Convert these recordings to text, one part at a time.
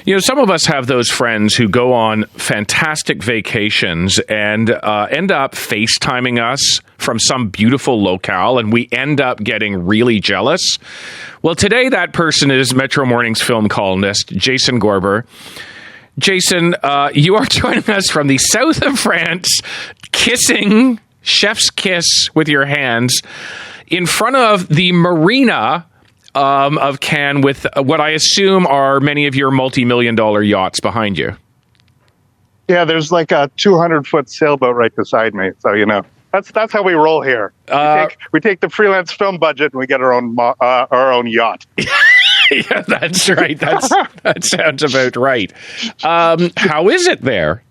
You know, some of us have those friends who go on fantastic vacations and end up FaceTiming us from some beautiful locale, and we end up getting really jealous. Well, today that person is Metro Morning's film columnist, Jason Gorber. Jason, you are joining us from the south of France, kissing, chef's kiss with your hands, in front of the marina of Cannes with what I assume are many of your multi-million-dollar yachts behind you. Yeah, there's like a 200-foot sailboat right beside me. So, you know, that's how we roll here. We take the freelance film budget and we get our own yacht. Yeah, that's right. That sounds about right. How is it there?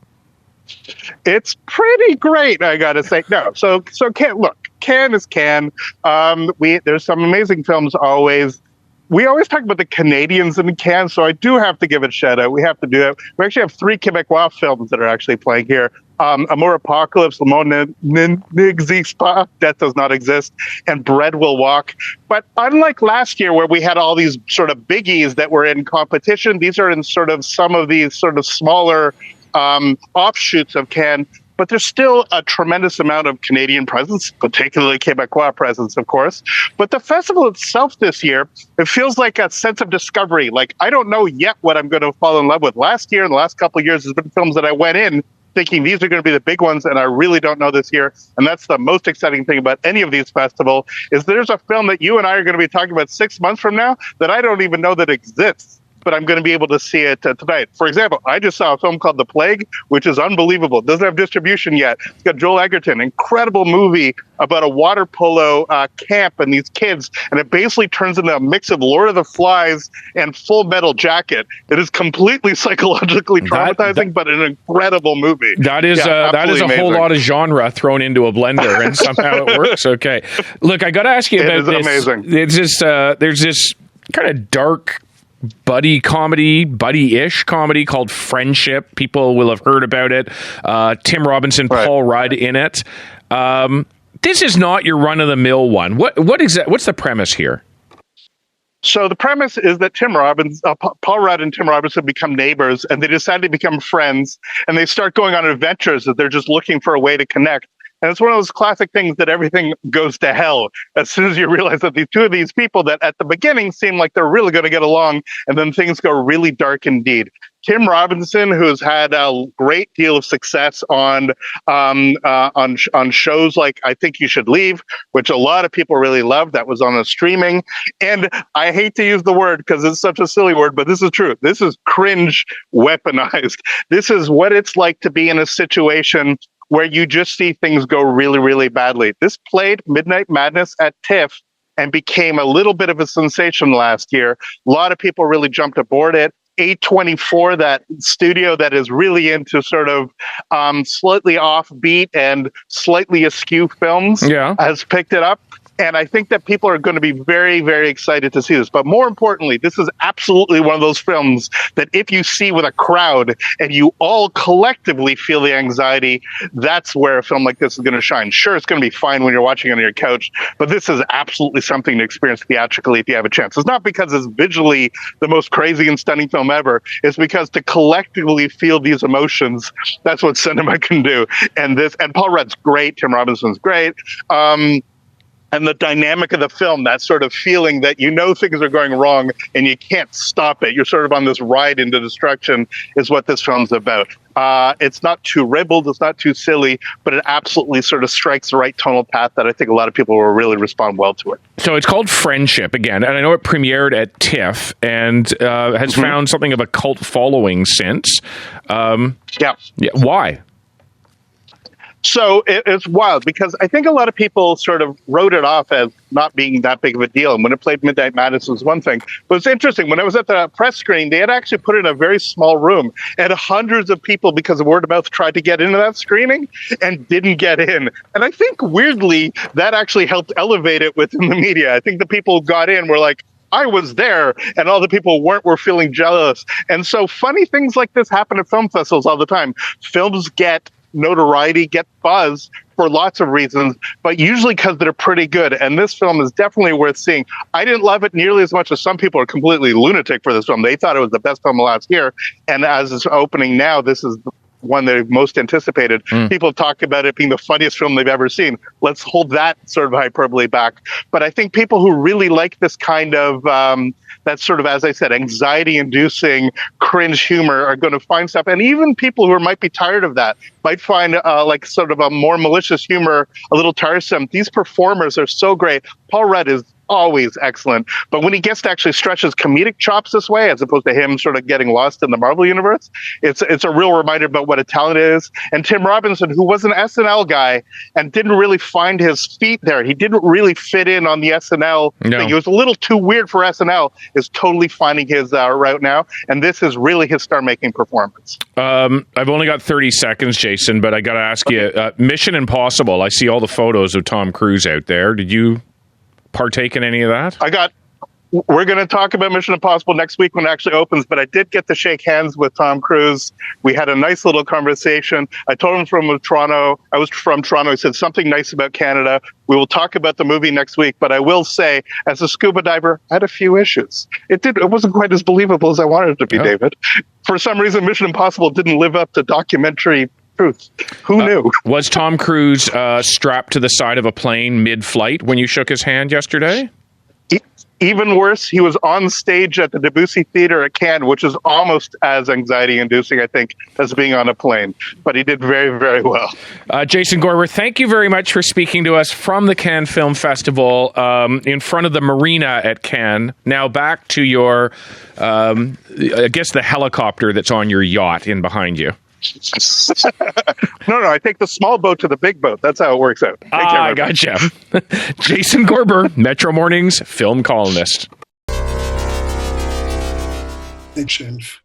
It's pretty great, I gotta say. No, so Cannes is Cannes. There's some amazing films always. We always talk about the Canadians in Cannes, so I do have to give it a shout out. We have to do that. We actually have 3 Quebecois films that are actually playing here. Amour Apocalypse, Le Monde n'existe pas, Death Does Not Exist, and Bread Will Walk. But unlike last year where we had all these sort of biggies that were in competition, these are in sort of some of these sort of smaller offshoots of Cannes. But there's still a tremendous amount of Canadian presence, particularly Quebecois presence, of course. But the festival itself this year, it feels like a sense of discovery. Like, I don't know yet what I'm going to fall in love with. Last year and the last couple of years, there's been films that I went in thinking these are going to be the big ones, and I really don't know this year. And that's the most exciting thing about any of these festivals, is there's a film that you and I are going to be talking about 6 months from now that I don't even know that exists, but I'm going to be able to see it tonight. For example, I just saw a film called The Plague, which is unbelievable. It doesn't have distribution yet. It's got Joel Edgerton, incredible movie about a water polo camp and these kids, and it basically turns into a mix of Lord of the Flies and Full Metal Jacket. It is completely psychologically traumatizing, but an incredible movie. That is a whole lot of genre thrown into a blender, and somehow it works. Okay, look, I got to ask you about this. Amazing. There's this kind of dark buddy-ish comedy called Friendship. People will have heard about it. Tim Robinson, right. Paul Rudd in it. This is not your run-of-the-mill one. What's the premise here? So the premise is that Paul Rudd and Tim Robinson become neighbors, and they decide to become friends, and they start going on adventures that they're just looking for a way to connect. And it's one of those classic things that everything goes to hell as soon as you realize that these two of these people that at the beginning seem like they're really going to get along, and then things go really dark indeed. Tim Robinson, who's had a great deal of success on shows like I Think You Should Leave, which a lot of people really loved. That was on a streaming. And I hate to use the word because it's such a silly word, but this is true. This is cringe weaponized. This is what it's like to be in a situation where you just see things go really, really badly. This played Midnight Madness at TIFF and became a little bit of a sensation last year. A lot of people really jumped aboard it. A24, that studio that is really into sort of slightly offbeat and slightly askew films, has picked it up. And I think that people are going to be very, very excited to see this. But more importantly, this is absolutely one of those films that if you see with a crowd and you all collectively feel the anxiety, that's where a film like this is going to shine. Sure, it's going to be fine when you're watching it on your couch, but this is absolutely something to experience theatrically if you have a chance. It's not because it's visually the most crazy and stunning film ever. It's because to collectively feel these emotions, that's what cinema can do. And Paul Rudd's great. Tim Robinson's great. And the dynamic of the film, that sort of feeling that you know things are going wrong and you can't stop it. You're sort of on this ride into destruction is what this film's about. It's not too ribald, it's not too silly, but it absolutely sort of strikes the right tonal path that I think a lot of people will really respond well to it. So it's called Friendship again, and I know it premiered at TIFF and has found something of a cult following since. Why? So it's wild because I think a lot of people sort of wrote it off as not being that big of a deal. And when it played Midnight Madness was one thing. But it's interesting. When I was at the press screening, they had actually put it in a very small room. And hundreds of people, because of word of mouth, tried to get into that screening and didn't get in. And I think, weirdly, that actually helped elevate it within the media. I think the people who got in were like, I was there, and all the people were feeling jealous. And so funny things like this happen at film festivals all the time. Films get notoriety, get buzz for lots of reasons, but usually because they're pretty good. And this film is definitely worth seeing. I didn't love it nearly as much as some people are completely lunatic for this film. They thought it was the best film of last year. And as it's opening now, this is one they've most anticipated. People talk about it being the funniest film they've ever seen. Let's hold that sort of hyperbole back. But I think people who really like this kind of, that sort of, as I said, anxiety-inducing cringe humor are going to find stuff. And even people who might be tired of that might find like sort of a more malicious humor a little tiresome. These performers are so great. Paul Rudd is always excellent, but when he gets to actually stretch his comedic chops this way, as opposed to him sort of getting lost in the Marvel universe, it's a real reminder about what a talent is. And Tim Robinson, who was an SNL guy and didn't really find his feet there, he didn't really fit in on the SNL thing. He was a little too weird for SNL, is totally finding his route now, and this is really his star-making performance. I've only got 30 seconds, Jason, but I got to ask you, Mission Impossible, I see all the photos of Tom Cruise out there. Did you partake in any of that? We're going to talk about Mission Impossible next week when it actually opens, but I did get to shake hands with Tom Cruise. We had a nice little conversation. I told him I was from Toronto. He said something nice about Canada. We will talk about the movie next week, but I will say, as a scuba diver, I had a few issues. It wasn't quite as believable as I wanted it to be, David. For some reason, Mission Impossible didn't live up to documentary truth. Who knew? Was Tom Cruise strapped to the side of a plane mid-flight when you shook his hand yesterday? Even worse, he was on stage at the Debussy Theater at Cannes, which is almost as anxiety-inducing, I think, as being on a plane. But he did very, very well. Jason Gorber, thank you very much for speaking to us from the Cannes Film Festival in front of the marina at Cannes. Now back to your, I guess, the helicopter that's on your yacht in behind you. No, I take the small boat to the big boat. That's how it works out. I gotcha. Jason Gorber, Metro Mornings film columnist. Big change.